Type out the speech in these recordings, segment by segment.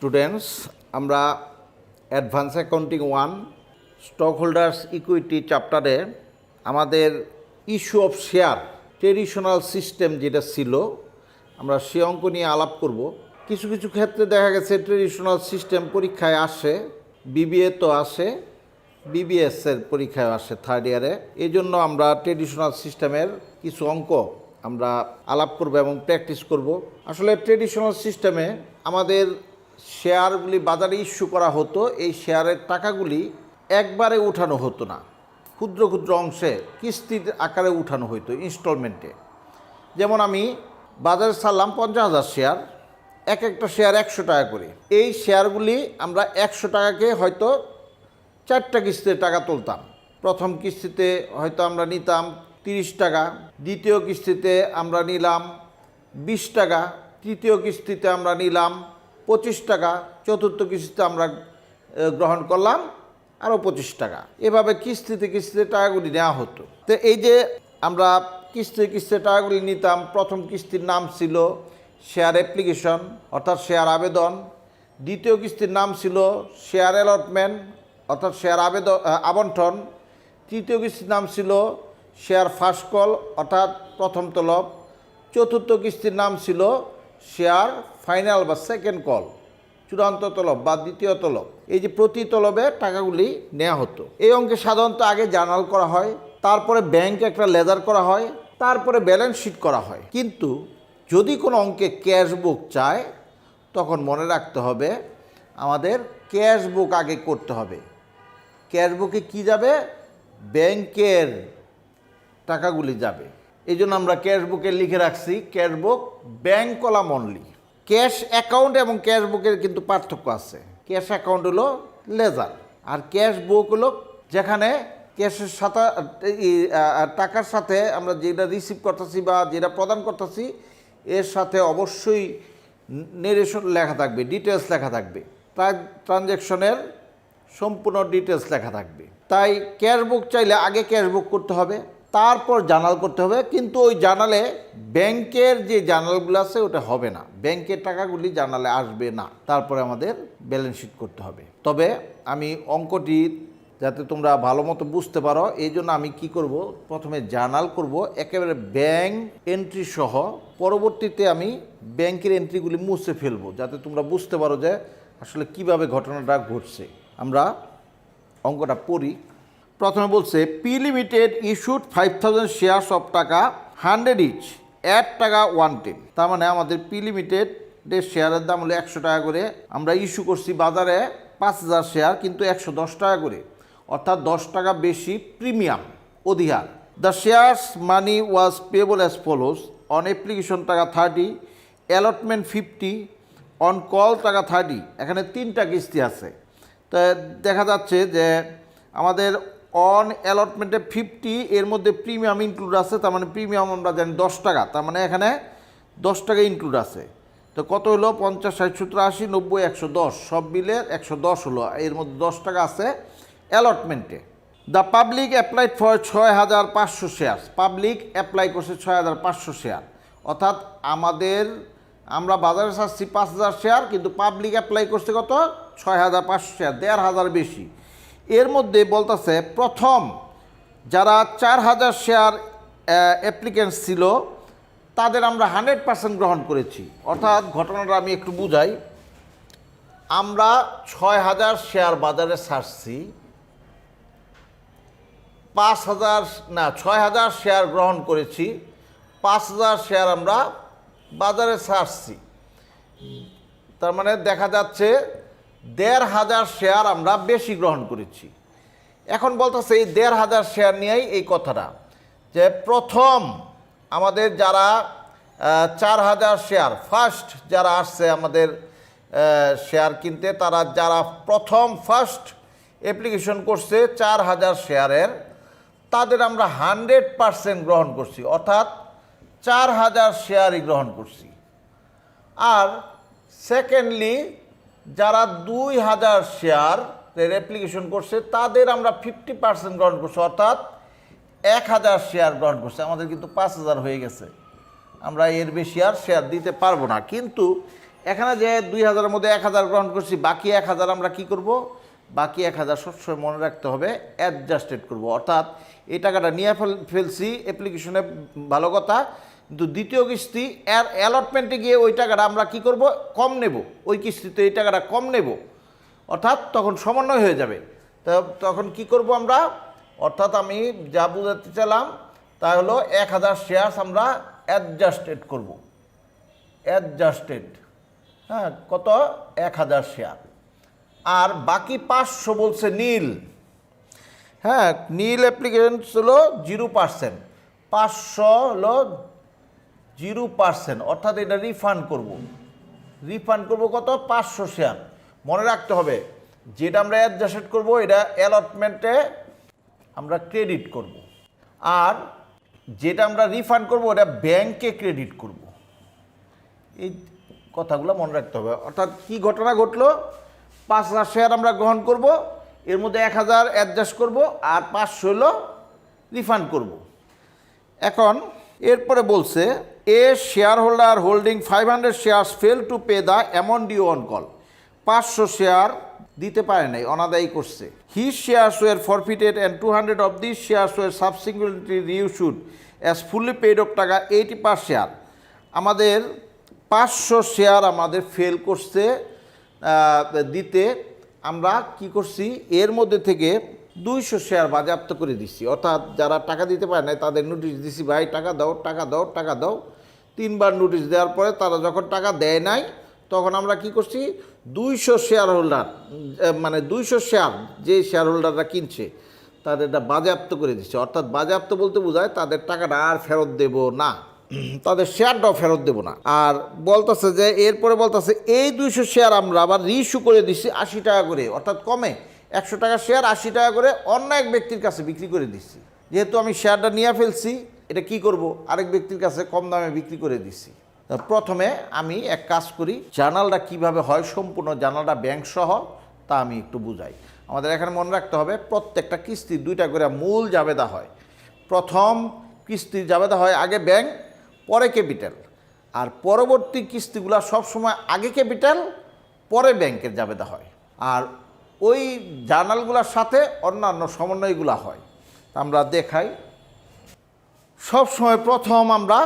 Students, আমরা advance accounting 1 stock holders equity চ্যাপ্টারে আমাদের issue of share traditional system যেটা ছিল আমরা সে অঙ্ক নিয়ে আলাপ করব। কিছু কিছু ক্ষেত্রে দেখা গেছে ট্রেডিশনাল সিস্টেম পরীক্ষায় আসে, বিবিএ তো আসে, বিবিএসের পরীক্ষায় আসে থার্ড ইয়ারে। এই জন্য আমরা ট্রেডিশনাল সিস্টেমের কিছু অঙ্ক আমরা আলাপ করব এবং প্র্যাকটিস করব। আসলে ট্রেডিশনাল সিস্টেমে আমাদের শেয়ারগুলি বাজারে ইস্যু করা হতো, এই শেয়ারের টাকাগুলি একবারে উঠানো হতো না, ক্ষুদ্র ক্ষুদ্র অংশে কিস্তির আকারে উঠানো হতো ইনস্টলমেন্টে। যেমন আমি বাজারে ছাড়লাম 50,000 শেয়ার, এক একটা শেয়ার 100 টাকা করে। এই শেয়ারগুলি আমরা 100 টাকাকে হয়তো 4টা কিস্তিতে টাকা তুলতাম। প্রথম কিস্তিতে হয়তো আমরা নিতাম 30 টাকা, দ্বিতীয় কিস্তিতে আমরা নিলাম 20 টাকা, তৃতীয় কিস্তিতে আমরা নিলাম 25 টাকা, চতুর্থ কিস্তিতে আমরা গ্রহণ করলাম আরও 25 টাকা। এভাবে কিস্তিতে কিস্তিতে টাকাগুলি নেওয়া হতো। তো এই যে আমরা কিস্তিতে কিস্তিতে টাকাগুলি নিতাম, প্রথম কিস্তির নাম ছিল শেয়ার অ্যাপ্লিকেশন অর্থাৎ শেয়ার আবেদন, দ্বিতীয় কিস্তির নাম ছিল শেয়ার অ্যালটমেন্ট অর্থাৎ শেয়ার আবন্টন, তৃতীয় কিস্তির নাম ছিল শেয়ার ফার্স্ট কল অর্থাৎ প্রথম তলব, চতুর্থ কিস্তির নাম ছিল শেয়ার ফাইনাল বা সেকেন্ড কল, চূড়ান্ত তলব বা দ্বিতীয় তলব। এই যে প্রতি তলবে টাকাগুলি নেওয়া হতো। এই অঙ্কে সাধারণত আগে জার্নাল করা হয়, তারপরে ব্যাংক একটা লেজার করা হয়, তারপরে ব্যালেন্স শিট করা হয়। কিন্তু যদি কোনো অঙ্কে ক্যাশ বুক চায় তখন মনে রাখতে হবে আমাদের ক্যাশ বুক আগে করতে হবে। ক্যাশ বুকে কী যাবে? ব্যাংকের টাকাগুলি যাবে। এই জন্য আমরা ক্যাশ বুকে লিখে রাখছি ক্যাশ বুক bank column only. Cash account এবং ক্যাশ বুকের কিন্তু পার্থক্য আছে। ক্যাশ অ্যাকাউন্ট হলো লেজার, আর ক্যাশ বুক হলো যেখানে ক্যাশের সাথে টাকার সাথে আমরা যেটা রিসিভ করতেছি বা যেটা প্রদান করতেছি এর সাথে অবশ্যই নেরেশন লেখা থাকবে, ডিটেলস লেখা থাকবে, ট্রানজ্যাকশনের সম্পূর্ণ ডিটেলস লেখা থাকবে। তাই ক্যাশ বুক চাইলে আগে ক্যাশ বুক করতে হবে, তারপর জার্নাল করতে হবে। কিন্তু ওই জার্নালে ব্যাংকের যে জার্নালগুলো আছে ওটা হবে না, ব্যাংকের টাকাগুলি জার্নালে আসবে না। তারপরে আমাদের ব্যালেন্স শিট করতে হবে। তবে আমি অঙ্কটি যাতে তোমরা ভালো মতো বুঝতে পারো এই জন্য আমি কি করব, প্রথমে জার্নাল করব একেবারে ব্যাংক এন্ট্রি সহ, পরবর্তীতে আমি ব্যাংকের এন্ট্রিগুলি মুছে ফেলবো যাতে তোমরা বুঝতে পারো যে আসলে কিভাবে ঘটনাটা ঘটছে। আমরা অঙ্কটা পড়ি। প্রথমে বলছে P limited issued 5,000 shares of টাকা 100 ইচ অ্যাট টাকা 110। তার মানে আমাদের পি লিমিটেডের শেয়ারের দাম হলো 100 টাকা করে। আমরা ইস্যু করছি বাজারে 5,000 শেয়ার, কিন্তু 110 টাকা করে, অর্থাৎ 10 টাকা বেশি প্রিমিয়াম অধিহার। The shares money was payable as follows: on application টাকা 30, অ্যালটমেন্ট 50, অন কল টাকা 30। এখানে 3টা কিস্তি আছে। তো দেখা যাচ্ছে যে আমাদের অন অ্যালটমেন্টে 50, এর মধ্যে প্রিমিয়াম ইনক্লুড আছে, তার মানে প্রিমিয়াম আমরা জানি 10 টাকা, তার মানে এখানে 10 টাকা ইনক্লুড আছে। তো কত হলো? 50, 60, 70, 80, 90, 110, সব মিলে 110 হলো। এর মধ্যে 10 টাকা আছে অ্যালটমেন্টে। The public applied for 6,500 share. Public apply করছে 6,500 শেয়ার, অর্থাৎ আমরা বাজারে ছাড়ছি 5,000 শেয়ার, কিন্তু পাবলিক অ্যাপ্লাই করছে কত? 6,500 শেয়ার, 1,500 বেশি। এর মধ্যে বলতেছে প্রথম যারা 4,000 শেয়ার অ্যাপ্লিকেন্টস ছিল তাদের আমরা 100% গ্রহণ করেছি। অর্থাৎ ঘটনাটা আমি একটু বুঝাই। আমরা 6,000 শেয়ার বাজারে ছাড়ছি, 6,000 শেয়ার গ্রহণ করেছি, 5,000 শেয়ার আমরা বাজারে ছাড়ছি। তার মানে দেখা যাচ্ছে 1,500 শেয়ার আমরা বেশি গ্রহণ করেছি। এখন বলতেছে এই 1,500 শেয়ার নিয়েই এই কথাটা, যে প্রথম আমাদের যারা 4,000 শেয়ার ফার্স্ট যারা আসছে আমাদের শেয়ার কিনতে, তারা যারা প্রথম ফার্স্ট অ্যাপ্লিকেশন করছে 4,000 শেয়ারের, তাদের আমরা 100% গ্রহণ করছি, অর্থাৎ 4,000 শেয়ারই গ্রহণ করছি। আর সেকেন্ডলি যারা 2,000 শেয়ারের অ্যাপ্লিকেশন করছে তাদের আমরা 50% গ্রহণ করছি, অর্থাৎ 1,000 শেয়ার গ্রহণ করছে। আমাদের কিন্তু 5,000 হয়ে গেছে, আমরা এর বেশি আর শেয়ার দিতে পারবো না। কিন্তু এখানে যে 2000-এর মধ্যে 1000 গ্রহণ করছি, বাকি 1000 আমরা কি করব, বাকি 1000 সবসময় মনে রাখতে হবে অ্যাডজাস্টেড করব, অর্থাৎ এই টাকাটা নিয়ে ফেলছি অ্যাপ্লিকেশনে, ভালো কথা, কিন্তু দ্বিতীয় কিস্তি এর অ্যালটমেন্টে গিয়ে ওই টাকাটা আমরা কি করব, কম নেব, ওই কিস্তিতে এই টাকাটা কম নেব, অর্থাৎ তখন সমন্বয় হয়ে যাবে। তখন কি করব আমরা, অর্থাৎ আমি যা বুঝাতে চাইলাম তা হলো 1000 শেয়ারস আমরা অ্যাডজাস্টেড করব, অ্যাডজাস্টেড, হ্যাঁ, কত, 1000 শেয়ার। আর বাকি 500 বলছে নীল, হ্যাঁ, নীল অ্যাপ্লিকেশন হলো 0%, 500 হলো 0%, অর্থাৎ এটা রিফান্ড করব, রিফান্ড করব কত, 500 শেয়ার। মনে রাখতে হবে যেটা আমরা অ্যাডজাস্ট করব এটা অ্যালটমেন্টে আমরা ক্রেডিট করব, আর যেটা আমরা রিফান্ড করব ওটা ব্যাংকে ক্রেডিট করব। এই কথাগুলো মনে রাখতে হবে। অর্থাৎ কি ঘটনা ঘটলো, 5000 শেয়ার আমরা গ্রহণ করব, এর মধ্যে 1000 অ্যাডজাস্ট করব, আর 500 হলো রিফান্ড করব। এখন এরপরে বলছে, a share holder holding 500 shares fail to pay the amount due on call, 500 share দিতে পারে নাই, অনাদায়ী করছে। His shares were forfeited and 200 of this shares were subsequently reissued as fully paid of টাকা 80 পার শেয়ার। আমাদের 500 শেয়ার আমাদের fail করছে দিতে, আমরা কি করছি, এর মধ্যে থেকে 200 শেয়ার বাজেয়াপ্ত করে দিচ্ছি, অর্থাৎ যারা টাকা দিতে পারে না তাদের নোটিশ দিছি, ভাই টাকা দাও, টাকা দাও, টাকা দাও। 3বার নোটিশ দেওয়ার পরে তারা যখন টাকা দেয় নাই, তখন আমরা কি করছি, 200 শেয়ার হোল্ডার, মানে 200 শেয়ার যে শেয়ার হোল্ডাররা কিনছে তাদের এটা বাজেয়াপ্ত করে দিচ্ছে। অর্থাৎ বাজেয়াপ্ত বলতে বোঝায় তাদের টাকাটা আর ফেরত দেব না, তাদের শেয়ারটাও ফেরত দেব না। আর বলতেছে যে এরপরে বলতেছে এই 200 শেয়ার আমরা আবার রিইস্যু করে দিচ্ছি 80 টাকা করে, অর্থাৎ কমে 100 টাকা শেয়ার 80 টাকা করে অন্য এক ব্যক্তির কাছে বিক্রি করে দিচ্ছি। যেহেতু আমি শেয়ারটা নিয়ে ফেলছি, এটা কি করব, আরেক ব্যক্তির কাছে কম দামে বিক্রি করে দিচ্ছি। প্রথমে আমি এক কাজ করি, জার্নালটা কিভাবে হয়, সম্পূর্ণ জার্নালটা ব্যাংক সহ, তা আমি একটু বুঝাই। আমাদের এখানে মনে রাখতে হবে প্রত্যেকটা কিস্তি 2টা করে মূল জাবেদা হয়। প্রথম কিস্তির জাবেদা হয় আগে ব্যাংক, পরে ক্যাপিটাল, আর পরবর্তী কিস্তিগুলো সবসময় আগে ক্যাপিটাল পরে ব্যাংকের জাবেদা হয়। আর ওই জার্নালগুলোর সাথে অন্যান্য সমন্বয়গুলো হয়। আমরা দেখাই, সবসময় প্রথম আমরা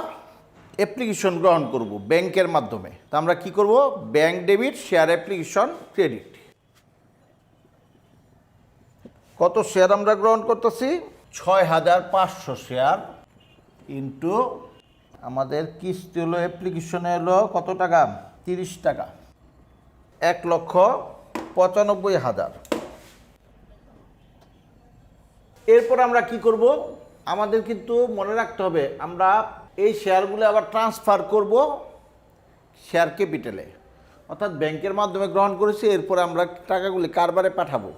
অ্যাপ্লিকেশন গ্রহণ করব ব্যাংকের মাধ্যমে। তা আমরা কি করব, bank debit share application credit. কত শেয়ার আমরা গ্রহণ করতেছি, 6500 শেয়ার ইন্টু আমাদের কিস্তি হলো, অ্যাপ্লিকেশনে হলো কত টাকা, 30 টাকা, 1,95,000। এরপর আমরা কি করব, আমাদের কিন্তু মনে রাখতে হবে আমরা এই শেয়ারগুলো আবার ট্রান্সফার করব শেয়ার ক্যাপিটালে, অর্থাৎ ব্যাংকের মাধ্যমে গ্রহণ করেছি, এরপর আমরা টাকাগুলি কারবারে পাঠাবো।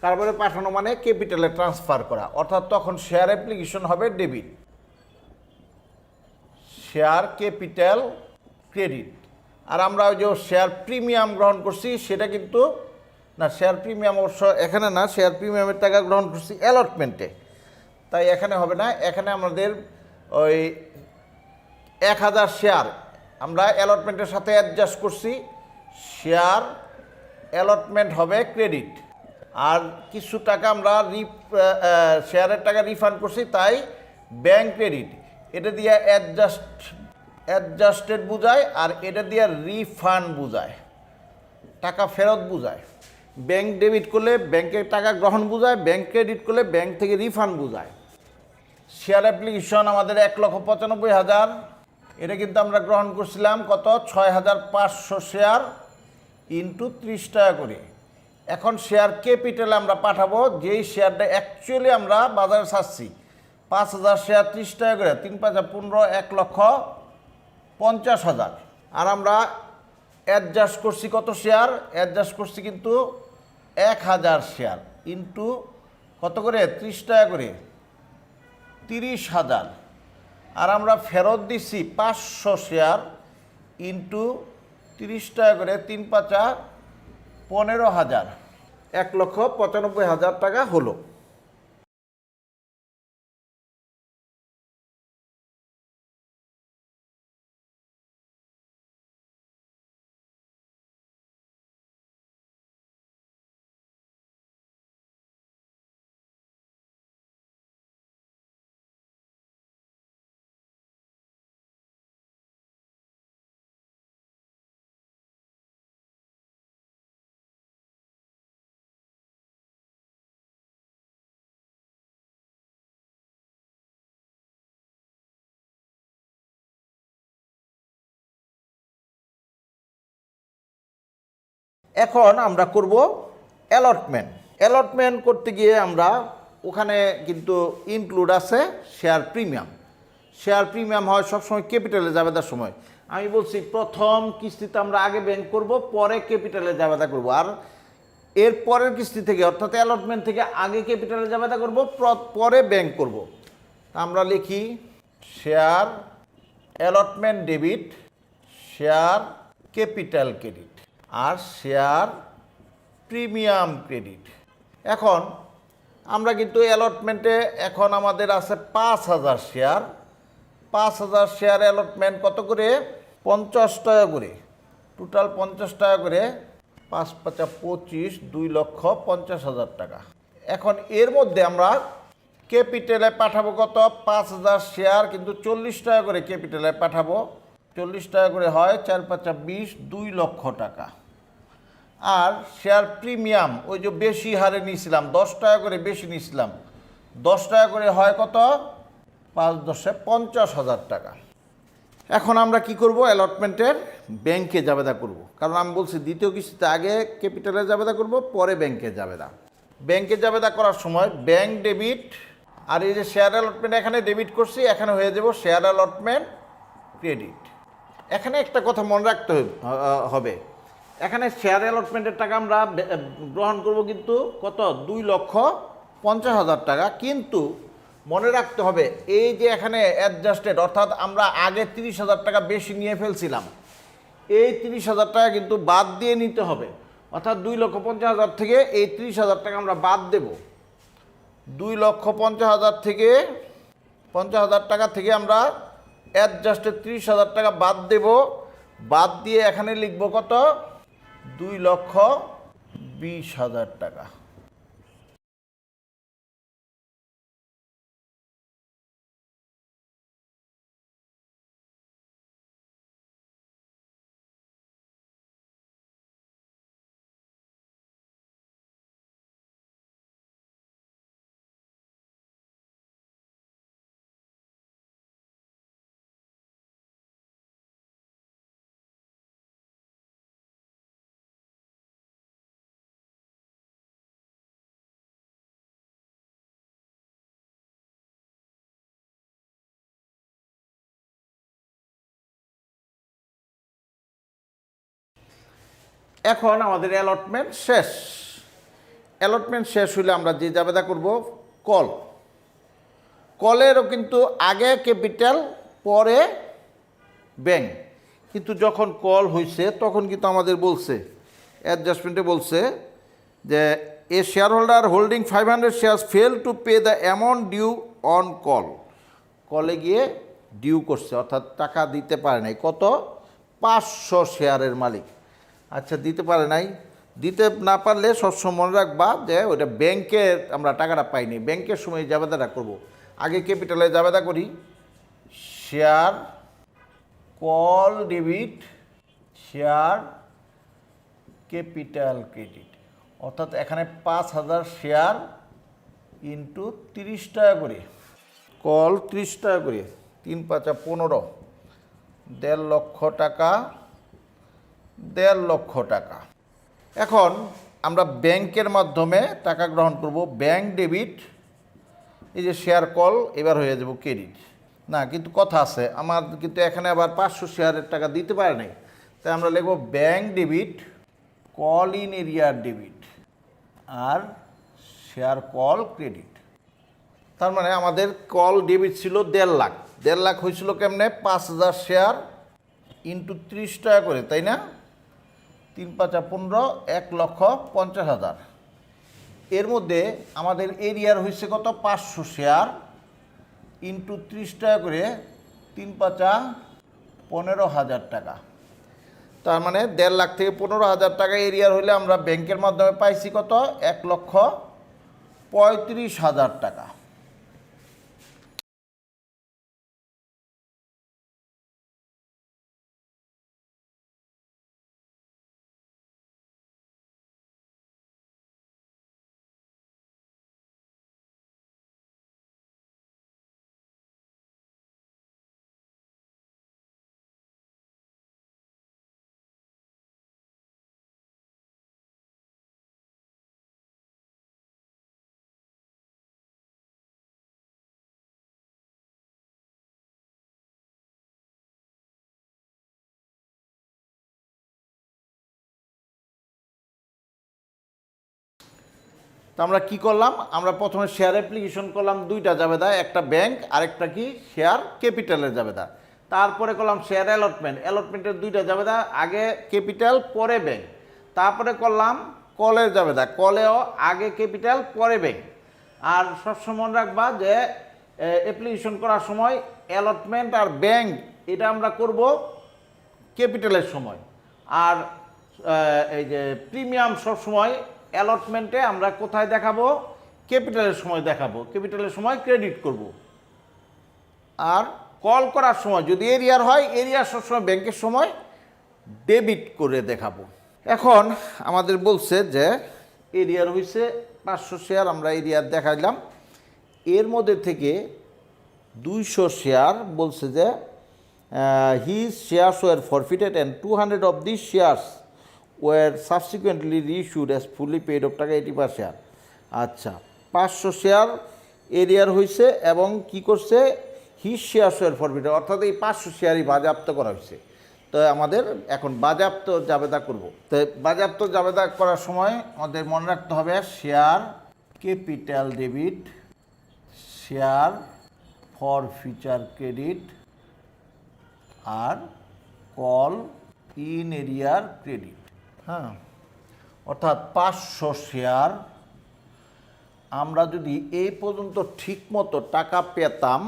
কারবারে পাঠানো মানে ক্যাপিটালে ট্রান্সফার করা, অর্থাৎ তখন শেয়ার অ্যাপ্লিকেশন হবে ডেবিট, শেয়ার ক্যাপিটাল ক্রেডিট। আর আমরা ওই যে শেয়ার প্রিমিয়াম গ্রহণ করছি সেটা কিন্তু না, শেয়ার প্রিমিয়াম অবশ্য এখানে না, শেয়ার প্রিমিয়ামের টাকা গ্রহণ করছি অ্যালটমেন্টে, তাই এখানে হবে না। এখানে আমাদের ওই 1000 শেয়ার আমরা অ্যালটমেন্টের সাথে অ্যাডজাস্ট করছি, শেয়ার অ্যালটমেন্ট হবে ক্রেডিট, আর কিছু টাকা আমরা শেয়ারের টাকা রিফান্ড করছি, তাই ব্যাংক ক্রেডিট। এটা দিয়ে অ্যাডজাস্টেড বোঝায়, আর এটা দিয়ে রিফান্ড বোঝায়, টাকা ফেরত বোঝায়। ব্যাংক ডেবিট করলে ব্যাংকের টাকা গ্রহণ বোঝায়, ব্যাংক ক্রেডিট করলে ব্যাংক থেকে রিফান্ড বোঝায়। শেয়ার অ্যাপ্লিকেশন আমাদের 1,95,000, এটা কিন্তু আমরা গ্রহণ করছিলাম কত, 6500 শেয়ার ইন্টু 30 টাকা করে। এখন শেয়ার ক্যাপিটালে আমরা পাঠাবো যেই শেয়ারটা অ্যাকচুয়ালি আমরা বাজারে ছাড়ছি, 5000 শেয়ার 30 টাকা করে, 3 5 15, 1,50,000। আর আমরা অ্যাডজাস্ট করছি কত শেয়ার, অ্যাডজাস্ট করছি কিন্তু 1000 শেয়ার ইন্টু কত করে, 30 টাকা করে, 30,000। আর আমরা ফেরত দিচ্ছি 500 শেয়ার ইন্টু 30 টাকা করে, 3 5 15,000, 1,95,000 টাকা হলো। এখন আমরা করব অ্যালটমেন্ট। অ্যালটমেন্ট করতে গিয়ে আমরা ওখানে কিন্তু ইনক্লুড আছে শেয়ার প্রিমিয়াম। শেয়ার প্রিমিয়াম হয় সবসময় ক্যাপিটালে জাবেদার সময়। আমি বলছি প্রথম কিস্তিতে আমরা আগে ব্যাংক করব, পরে ক্যাপিটালে জাবেদা করব। আর এর পরের কিস্তি থেকে অর্থাৎ অ্যালটমেন্ট থেকে আগে ক্যাপিটালে জাবেদা করব, পরে ব্যাংক করব। আমরা লিখি share allotment debit, share capital credit আর শেয়ার প্রিমিয়াম ক্রেডিট। এখন আমরা কিন্তু অ্যালটমেন্টে এখন আমাদের আছে 5,000 শেয়ার। 5,000 শেয়ার অ্যালটমেন্ট কত করে? 50 টাকা করে, টোটাল 50 টাকা করে, 5 5 25, 2,50,000 টাকা। এখন এর মধ্যে আমরা ক্যাপিটালে পাঠাবো কত? 5,000 শেয়ার কিন্তু 40 টাকা করে ক্যাপিটালে পাঠাবো। 40 টাকা করে হয় 4 5 20, 2 লক্ষ টাকা। আর শেয়ার প্রিমিয়াম ওই যে বেশি হারে নিয়েছিলাম, 10 টাকা করে বেশি নিয়েছিলাম, 10 টাকা করে হয় কত? 5 10 50,000 টাকা। এখন আমরা কি করব? অ্যালটমেন্টের ব্যাংকে জাবেদা করব, কারণ আমি বলছি দ্বিতীয় কিস্তিতে আগে ক্যাপিটালে জাবেদা করব, পরে ব্যাংকে জাবেদা। ব্যাংকে জাবেদা করার সময় ব্যাংক ডেবিট, আর এই যে শেয়ার অ্যালটমেন্ট এখানে ডেবিট করছি, এখানে হয়ে যাব শেয়ার অ্যালটমেন্ট ক্রেডিট। এখানে একটা কথা মনে রাখতে হবে, এখানে শেয়ার অ্যালটমেন্টের টাকা আমরা গ্রহণ করব কিন্তু কত? 2,50,000 টাকা। কিন্তু মনে রাখতে হবে এই যে এখানে অ্যাডজাস্টেড, অর্থাৎ আমরা আগে 30,000 টাকা বেশি নিয়ে ফেলছিলাম, এই 30,000 টাকা কিন্তু বাদ দিয়ে নিতে হবে। অর্থাৎ 2,50,000 থেকে এই 30,000 টাকা আমরা বাদ দেব। 2,50,000 থেকে 50,000 টাকা থেকে আমরা অ্যাডজাস্টেড 30,000 টাকা বাদ দেব। বাদ দিয়ে এখানে লিখব কত? 2,20,000 টাকা। এখন আমাদের অ্যালটমেন্ট শেষ। অ্যালটমেন্ট শেষ হলে আমরা যে জাবেদা করব কল। কলেরও কিন্তু আগে ক্যাপিটাল, পরে ব্যাংক। কিন্তু যখন কল হয়েছে তখন কিন্তু আমাদের বলছে, অ্যাডজাস্টমেন্টে বলছে যে a share holder holding 500 shares fail to pay the amount due on call. কলে গিয়ে ডিউ করছে, অর্থাৎ টাকা দিতে পারে নাই। কত? 500 শেয়ারের মালিক। আচ্ছা, দিতে পারে নাই, দিতে না পারলে সবসময় মনে রাখবা যে ওইটা ব্যাংকের আমরা টাকাটা পাইনি, ব্যাংকের সময় জাবেদাটা করব। আগে ক্যাপিটালে জাবেদা করি share call debit, share capital credit. অর্থাৎ এখানে 5,000 শেয়ার ইন্টু 30 টাকা করে, কল 30 টাকা করে, 3 5 15, 1.5 লক্ষ টাকা, 1.5 লক্ষ টাকা। এখন আমরা ব্যাংকের মাধ্যমে টাকা গ্রহণ করব। ব্যাংক ডেবিট, এই যে শেয়ার কল এবার হয়ে যাব ক্রেডিট। না, কিন্তু কথা আছে, আমার কিন্তু এখানে আবার 500 শেয়ারের টাকা দিতে পারে নাই, তাই আমরা লিখব ব্যাংক ডেবিট, কল ইন এরিয়ার ডেবিট আর শেয়ার কল ক্রেডিট। তার মানে আমাদের কল ডেবিট ছিল 1.5 লাখ। 1.5 লাখ হয়েছিল কেমনে? 5,000 শেয়ার ইন্টু 30 টাকা করে, তাই না? 3 5 15, 1,50,000। এর মধ্যে আমাদের এরিয়ার হয়েছে কত? 500 শেয়ার ইন্টু 30 টাকা করে, 3 5 15,000 টাকা। তার মানে 1.5 লাখ থেকে 15,000 টাকা এরিয়ার হইলে আমরা ব্যাংকের মাধ্যমে পাইছি কত? 1,35,000 টাকা। তো আমরা কি করলাম, আমরা প্রথমে শেয়ার অ্যাপ্লিকেশন করলাম দুইটা জাবেদা, একটা ব্যাংক আরেকটা কি শেয়ার ক্যাপিটালের জাবেদা। তারপরে করলাম শেয়ার অ্যালটমেন্টের দুইটা জাবেদা, আগে ক্যাপিটাল পরে ব্যাংক। তারপরে করলাম কলের জাবেদা, কলেও আগে ক্যাপিটাল পরে ব্যাংক। আর সবসময় মনে রাখবা যে অ্যাপ্লিকেশন করার সময় অ্যালটমেন্ট আর ব্যাংক এটা আমরা করব ক্যাপিটালের সময়, আর এই যে প্রিমিয়াম সবসময় অ্যালটমেন্টে আমরা কোথায় দেখাবো, ক্যাপিটালের সময় দেখাবো, ক্যাপিটালের সময় ক্রেডিট করব। আর কল করার সময় যদি এরিয়ার হয়, এরিয়ার সবসময় ব্যাংকের সময় ডেবিট করে দেখাবো। এখন আমাদের বলছে যে এরিয়ার হয়েছে 500 শেয়ার, আমরা এরিয়ার দেখাইলাম। এর মধ্যে থেকে 200 শেয়ার বলছে যে his shares were forfeited and 200 of these shares were subsequently reissued as fully paid of টাকা 80 per share। আচ্ছা, 500 শেয়ার এরিয়ার হয়েছে এবং কি করছে, হিজ shares were forfeited, অর্থাৎ এই 500 শেয়ারই বাজেয়াপ্ত করা হয়েছে। তো আমাদের এখন বাজেয়াপ্ত জাবেদা করব। তো বাজেয়াপ্ত জাবেদা করার সময় আমাদের মনে রাখতে হবে share capital debit, share for future credit, আর কল ইন এরিয়ার ক্রেডিট। হ্যাঁ, অর্থাৎ 500 শেয়ার আমরা যদি এই পর্যন্ত ঠিকমতো টাকা পেতাম,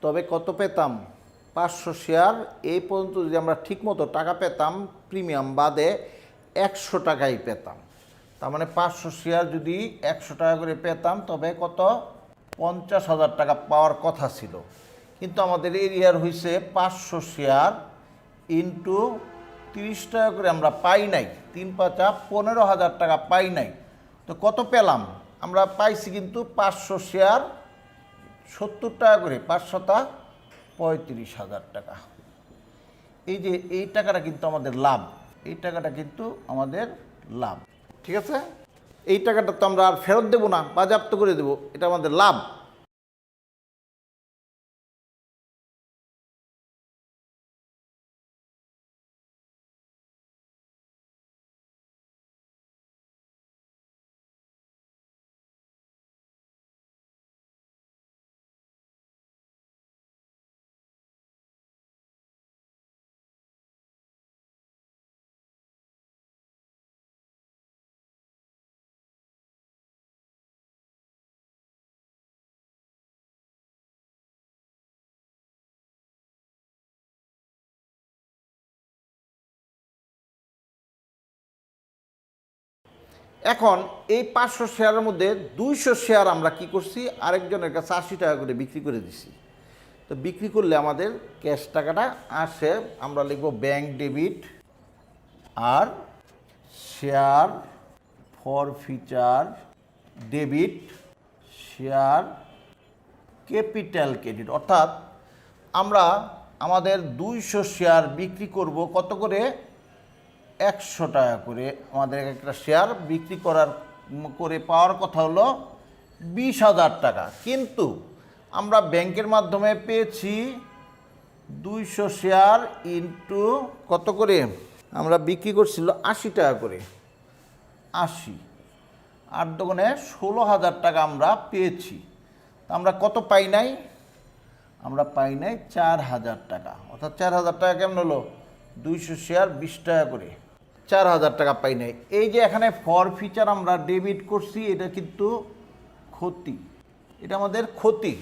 তবে কত পেতাম, 500 শেয়ার এই পর্যন্ত যদি আমরা ঠিকমতো টাকা পেতাম, প্রিমিয়াম বাদে 100 টাকাই পেতাম। তার মানে 500 শেয়ার যদি 100 টাকা করে পেতাম, তবে কত, 50,000 টাকা পাওয়ার কথা ছিল। কিন্তু আমাদের এরিয়ার হয়েছে 500 শেয়ার ইন্টু 30 টাকা করে আমরা পাই নাই, 3 5 15,000 টাকা পাই নাই। তো কত পেলাম, আমরা পাইছি কিন্তু 500 শেয়ার 70 টাকা করে, 5 শতা 35,000 টাকা। এই যে এই টাকাটা কিন্তু আমাদের লাভ, এই টাকাটা কিন্তু আমাদের লাভ, ঠিক আছে। এই টাকাটা তো আমরা আর ফেরত দেবো না, বাজেয়াপ্ত করে দেবো, এটা আমাদের লাভ। এখন এই 500 শেয়ারের মধ্যে 200 শেয়ার আমরা কি করছি, আরেকজনের কাছে 80 টাকা করে বিক্রি করে দিছি। তো বিক্রি করলে আমাদের ক্যাশ টাকাটা আসে, আমরা লিখব ব্যাংক ডেবিট আর share for future debit, share capital credit. অর্থাৎ আমরা আমাদের 200 শেয়ার বিক্রি করব কত করে, 100 টাকা করে। আমাদের একটা শেয়ার বিক্রি করে পাওয়ার কথা হলো 20,000 টাকা, কিন্তু আমরা ব্যাংকের মাধ্যমে পেয়েছি 200 শেয়ার ইন্টু কত করে, আমরা বিক্রি করছিল 80 টাকা করে, 80 8 দোকানে 16,000 টাকা আমরা পেয়েছি। আমরা কত পাই নাই, আমরা পাই নাই 4,000 টাকা। অর্থাৎ 4,000 টাকা কেমন হলো, 200 শেয়ার 20 টাকা করে, 4,000 টাকা পাই নাই। এই যে এখানে ফর ফিচার আমরা ডেবিট করছি, এটা কিন্তু ক্ষতি, এটা আমাদের ক্ষতি।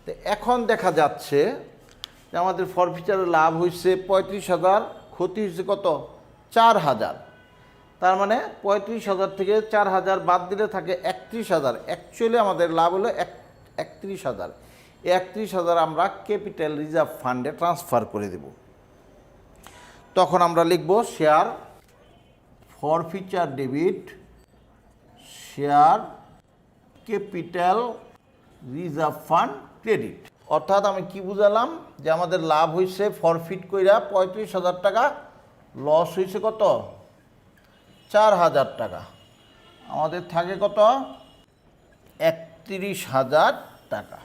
তো এখন দেখা যাচ্ছে যে আমাদের ফরফিচারের লাভ হয়েছে 35,000, ক্ষতি হয়েছে কত, 4,000। তার মানে 35,000 থেকে 4,000 বাদ দিলে থাকে 31,000। অ্যাকচুয়ালি আমাদের লাভ হলো 31,000। 31,000 আমরা ক্যাপিটাল রিজার্ভ ফান্ডে ট্রান্সফার করে দেব। তখন আমরা লিখব share forfeiture debit, share capital reserve fund credit. অর্থাৎ আমি কি বুঝালাম যে আমাদের লাভ হয়েছে ফরফিট কইরা 35,000 টাকা, লস হয়েছে কত 4,000 টাকা, আমাদের থাকে কত 31,000 টাকা।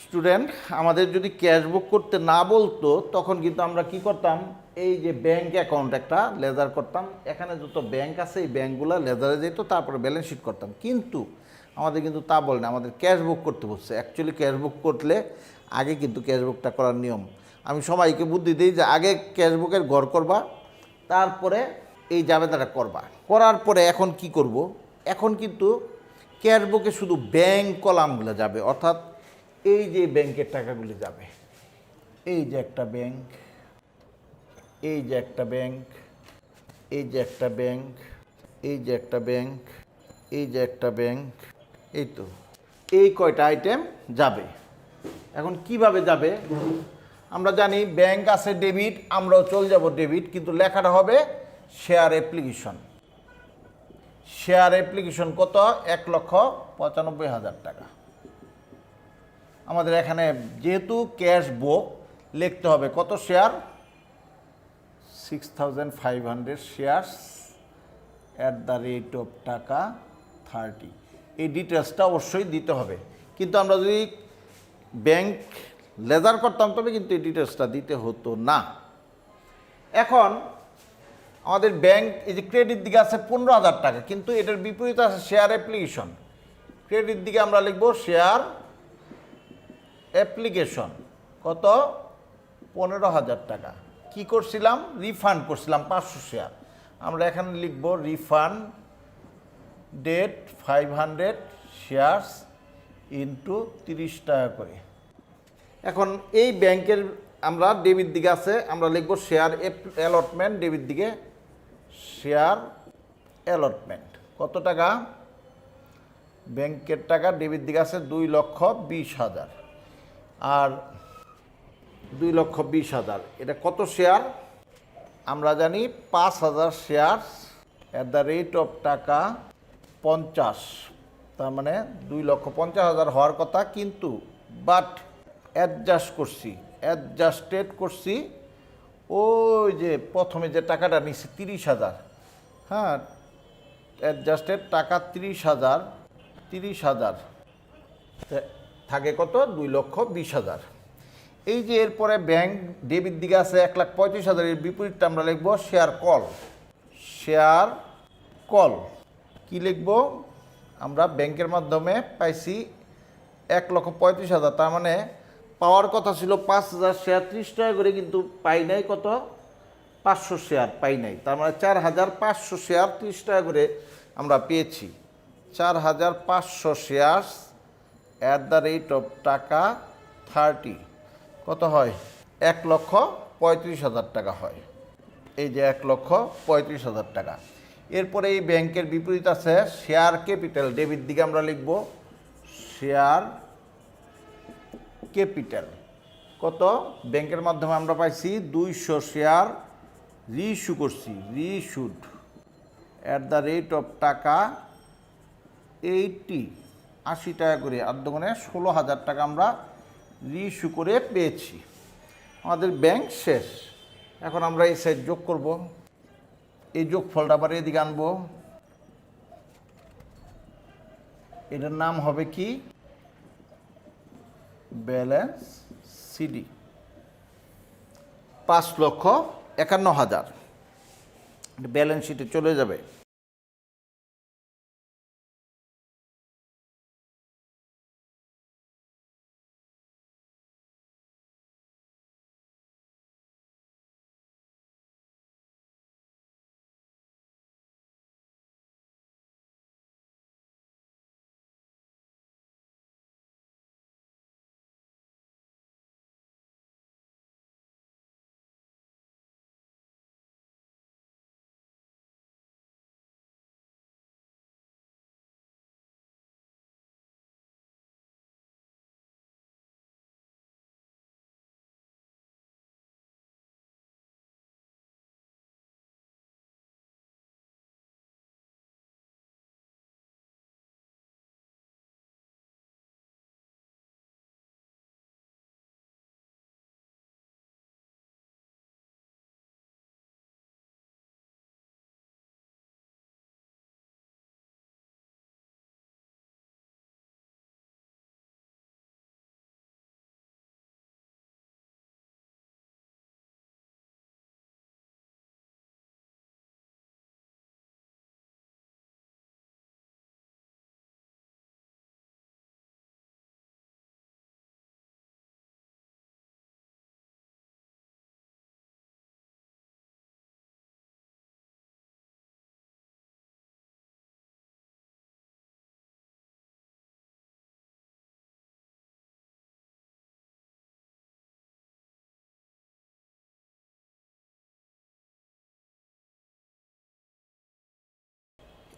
স্টুডেন্ট, আমাদের যদি ক্যাশ বুক করতে না বলতো তখন কিন্তু আমরা কি করতাম, এই যে ব্যাংক অ্যাকাউন্ট একটা লেজার করতাম, এখানে যত ব্যাংক আছে এই ব্যাংকগুলো লেজারে যেত, তারপরে ব্যালেন্স শিট করতাম। কিন্তু আমাদের কিন্তু তা বলে না, আমাদের ক্যাশ বুক করতে বলছে। অ্যাকচুয়ালি ক্যাশ বুক করলে আগে কিন্তু ক্যাশ বুকটা করার নিয়ম, আমি সবাইকে বুদ্ধি দিই যে আগে ক্যাশ বুকের ঘর করবা, তারপরে এই জাবেদাটা করবা। করার পরে এখন কি করব, এখন কিন্তু ক্যাশ বুকে শুধু ব্যাংক কলামগুলো যাবে, অর্থাৎ এই যে ব্যাংকের টাকাগুলি যাবে, এই যে একটা ব্যাংক, এই যে একটা ব্যাংক, এই যে একটা ব্যাংক, এই যে একটা ব্যাংক, এই যে একটা ব্যাংক, এই তো এই কয়টা আইটেম যাবে। এখন কিভাবে যাবে, আমরা জানি ব্যাংক আছে ডেবিট, আমরাও চলে যাব ডেবিট, কিন্তু লেখাটা হবে শেয়ার অ্যাপ্লিকেশন। শেয়ার অ্যাপ্লিকেশন কত 1,95,000 টাকা। আমাদের এখানে যেহেতু ক্যাশ বুক লিখতে হবে কত share, 6,500 shares at the rate of টাকা 30। এই ডিটেলসটা অবশ্যই দিতে হবে, কিন্তু আমরা যদি ব্যাংক লেজার করতাম তবে কিন্তু এই ডিটেলসটা দিতে হতো না। এখন আমাদের ব্যাংক এই যে ক্রেডিট দিকে আছে 15,000 টাকা, কিন্তু এটার বিপরীতে আছে শেয়ার অ্যাপ্লিকেশন। ক্রেডিট দিকে আমরা লিখব শেয়ার অ্যাপ্লিকেশন কত 15,000 টাকা। কি করছিলাম, রিফান্ড করছিলাম 500 শেয়ার, আমরা এখানে লিখব রিফান্ড ডেট 500 শেয়ারস ইন্টু 30 টাকা করে। এখন এই ব্যাংকের আমরা ডেবিট দিকে আছে, আমরা লিখব শেয়ার অ্যালটমেন্ট, ডেবিট দিকে শেয়ার অ্যালটমেন্ট কত টাকা, ব্যাংকের টাকা ডেবিট দিকে আছে 2,20,000 আর 2,20,000, এটা কত শেয়ার আমরা জানি 5,000 share at the rate of টাকা 50, তার মানে 2,50,000 হওয়ার কথা, কিন্তু বাট অ্যাডজাস্টেড করছি ওই যে প্রথমে যে টাকাটা নিচ্ছি 30,000, হ্যাঁ অ্যাডজাস্টেড টাকা 30,000 থাকে কত 2,20,000। এই যে এরপরে ব্যাংক ডেবিট দিকে আছে 1,35,000, এর বিপরীতটা আমরা লিখব শেয়ার কল। শেয়ার কল কি লিখব, আমরা ব্যাংকের মাধ্যমে পাইছি 1,35,000, তার মানে পাওয়ার কথা ছিল 5,000 শেয়ার 30 টাকা করে, কিন্তু পাই নাই কত 500 শেয়ার পাই নাই, তার মানে 4,500 শেয়ার 30 টাকা করে আমরা পেয়েছি। 4,500 share at the rate of টাকা 30 কত হয় 1,35,000 টাকা হয়। এই যে 1,35,000 টাকা। এরপরে এই ব্যাংকের বিপরীত আছে শেয়ার ক্যাপিটাল, ডেবিট দিকে আমরা লিখব শেয়ার ক্যাপিটাল কত, ব্যাংকের মাধ্যমে আমরা পাইছি 200 শেয়ার রিইস্যু করছি, রিইস্যুড অ্যাট দ্য রেট অফ টাকা 80 টাকা করে, আর দোকানে 16,000 টাকা আমরা রিইস্যু করে পেয়েছি। আমাদের ব্যাংক শেষ। এখন আমরা এই সাইড যোগ করব, এই যোগফলটা আবার এদিকে আনবো, এটার নাম হবে কি ব্যালেন্স সিডি। 5,50,000 51,000 ব্যালেন্স শিটে চলে যাবে।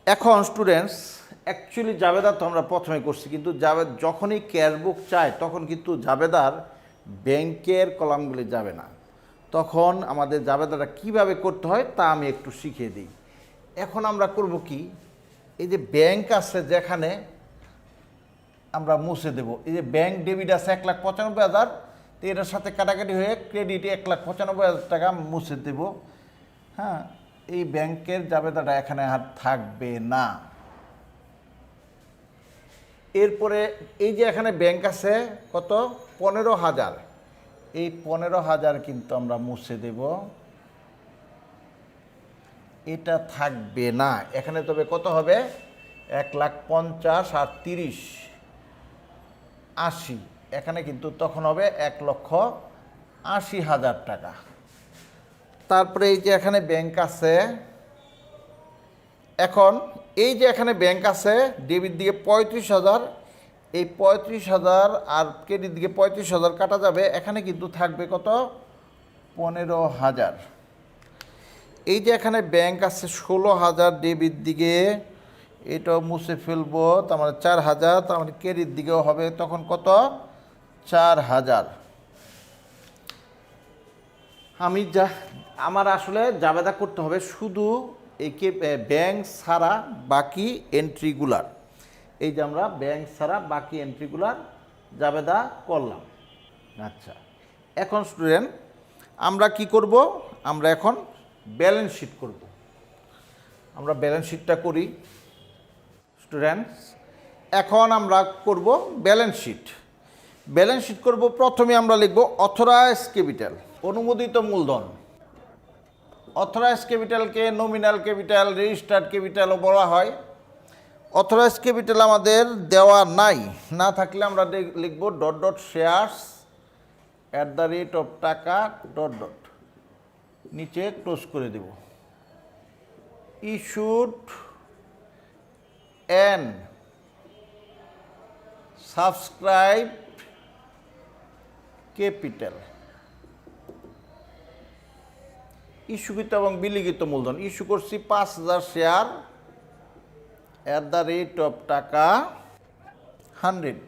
এখন স্টুডেন্টস অ্যাকচুয়ালি জাবেদা তো আমরা প্রথমে করছি, কিন্তু জাবেদ যখনই ক্যাশবুক চায় তখন কিন্তু জাবেদার ব্যাংকের কলামগুলি যাবে না। তখন আমাদের জাবেদাটা কিভাবে করতে হয় তা আমি একটু শিখিয়ে দিই। এখন আমরা করব কি, এই যে ব্যাংক আছে যেখানে আমরা মুছে দেব, এই যে ব্যাংক ডেবিট আছে 1,95,000, তো এটার সাথে কাটাকাটি হয়ে ক্রেডিটে 1,95,000 টাকা মুছে দেব। হ্যাঁ, এই ব্যাংকের জাবেদাটা এখানে আর থাকবে না। এরপরে এই যে এখানে ব্যাংক আছে কত 15,000, এই 15,000 কিন্তু আমরা মুছে দেব, এটা থাকবে না এখানে। তবে কত হবে 1,50,000 আর 30 80, এখানে কিন্তু তখন হবে 1,80,000 টাকা। তারপরে এই যে এখানে ব্যাংক আছে, এখন এই যে এখানে ব্যাংক আছে ডেবিট দিকে 35,000, এই 35,000 আর ক্রেডিট দিকে 35,000 কাটা যাবে, এখানে কিন্তু থাকবে কত 15,000। এই যে এখানে ব্যাংক আছে 16,000 ডেবিট দিকে, এটাও মুছে ফেলবো, তার মানে 4,000, তার মানে ক্রেডিট দিকেও হবে তখন কত 4,000। আমি আমার আসলে জাবেদা করতে হবে শুধু এই ব্যাংক ছাড়া বাকি এন্ট্রিগুলার। এই যে আমরা ব্যাংক ছাড়া বাকি এন্ট্রিগুলার জাবেদা করলাম। আচ্ছা, এখন স্টুডেন্ট আমরা কি করব, আমরা এখন ব্যালেন্স শিট করব। আমরা ব্যালেন্স শিটটা করি স্টুডেন্টস। এখন আমরা করব ব্যালেন্স শিট। ব্যালেন্স শিট করব, প্রথমে আমরা লিখব অথরাইজড ক্যাপিটাল, অনুমোদিত মূলধন। অথরাইজড ক্যাপিটালকে নমিনাল ক্যাপিটাল, রেজিস্টার্ড ক্যাপিটালও বলা হয়। অথরাইজড ক্যাপিটাল আমাদের দেওয়া নাই, না থাকলে আমরা লিখব ডট ডট শেয়ার্স @ টাকা ডট ডট, নিচে ক্লোজ করে দেব। ইস্যুড অ্যান্ড সাবস্ক্রাইবড ক্যাপিটাল, ইস্যুকৃত এবং বিলিখিত মূলধন। ইস্যু করছি 5,000 শেয়ার @ টাকা 100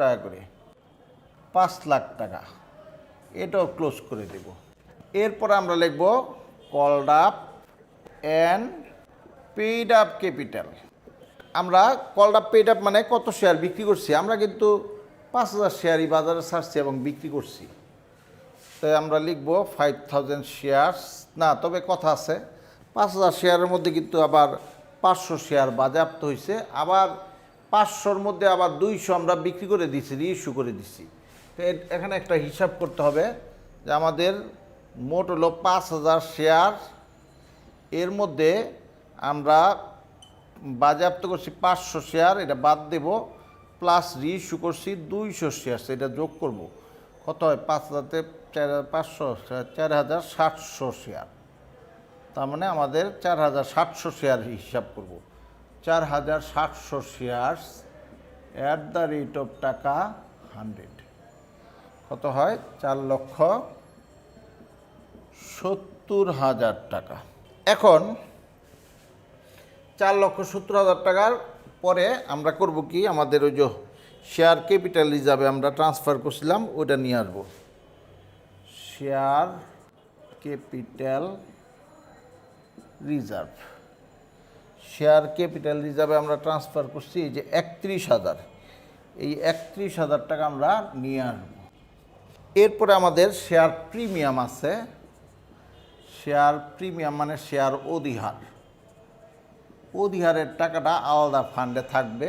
টাকা করে, 5 লাখ টাকা, এটাও ক্লোজ করে দেব। এরপর আমরা লিখব called up and paid up capital. আমরা কলড আপ পেইড আপ মানে কত শেয়ার বিক্রি করছি, আমরা কিন্তু 5,000 শেয়ারই বাজারে ছাড়ছি এবং বিক্রি করছি, তাই আমরা লিখব 5,000 শেয়ার্স। না, তবে কথা আছে 5,000 শেয়ারের মধ্যে কিন্তু আবার 500 শেয়ার বাজেয়াপ্ত হয়েছে, আবার 500-র মধ্যে আবার 200 আমরা বিক্রি করে দিচ্ছি, রিইস্যু করে দিচ্ছি। তো এখানে একটা হিসাব করতে হবে যে আমাদের মোট হলো 5,000 শেয়ার। এর মধ্যে আমরা বাজেয়াপ্ত করছি 500 শেয়ার, এটা বাদ দেব, প্লাস রিইস্যু করছি 200 শেয়ার, এটা যোগ করব, কত হয় 5,000-তে 4,500 4,700 শেয়ার। তার মানে আমাদের 4,700 শেয়ার হিসাব করব। 4,700 share at the rate of টাকা 100 কত হয়? 4,70,000 টাকা। এখন 4,70,000 টাকার পরে আমরা করব কি, আমাদের ওই যে শেয়ার ক্যাপিটাল রিজার্ভে আমরা ট্রান্সফার করছিলাম ওইটা নিয়ে আসবো। Share capital reserve, share capital রিজার্ভে আমরা ট্রান্সফার করছি এই যে 31,000, এই 31,000 টাকা আমরা নিয়ে আসবো। এরপরে আমাদের শেয়ার প্রিমিয়াম আছে। শেয়ার প্রিমিয়াম মানে শেয়ার অধিহার। অধিহারের টাকাটা আলাদা ফান্ডে থাকবে।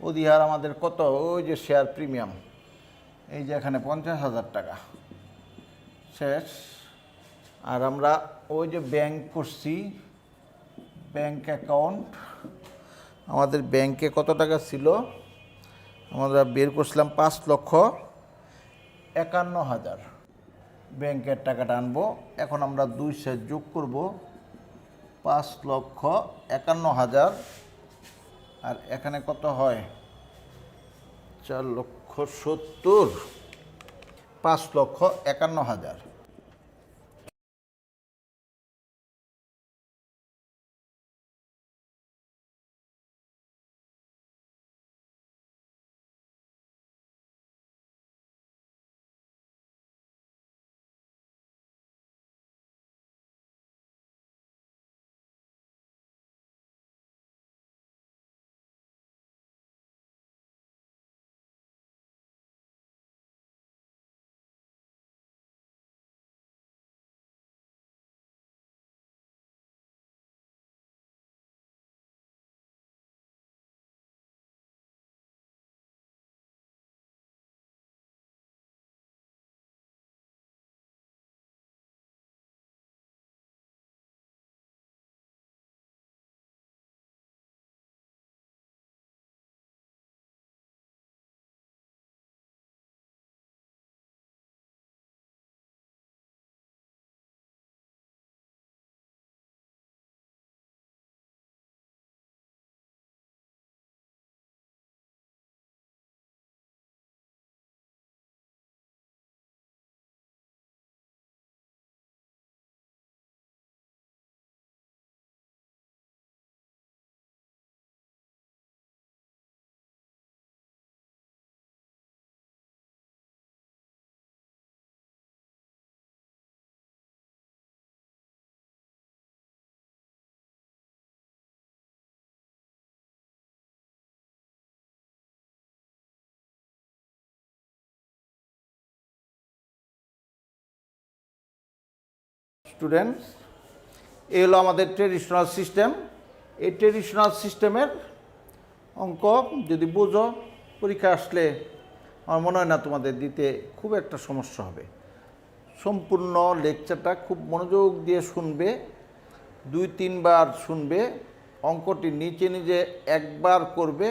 অধিহার আমাদের কত? ওই যে শেয়ার প্রিমিয়াম, এই যে এখানে 50,000 টাকা শেষ। আর আমরা ওই যে ব্যাংক করছি, ব্যাংক অ্যাকাউন্ট, আমাদের ব্যাংকে কত টাকা ছিল? আমরা বের করছিলাম 5,51,000, ব্যাংকের টাকাটা আনবো। এখন আমরা 2 শেয়ার যোগ করব, 5,51,000, আর এখানে কত হয়? 4,70,000, 5,51,000। স্টুডেন্টস, এই হলো আমাদের ট্রেডিশনাল সিস্টেম। এই ট্রেডিশনাল সিস্টেমের অঙ্ক যদি বুঝো, পরীক্ষা আসলে আমার মনে হয় না তোমাদের দিতে খুব একটা সমস্যা হবে। সম্পূর্ণ লেকচারটা খুব মনোযোগ দিয়ে শুনবে, 2-3 বার শুনবে, অঙ্কটি নিচে নিজে একবার করবে,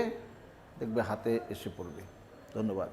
দেখবে হাতে এসে পড়বে। ধন্যবাদ।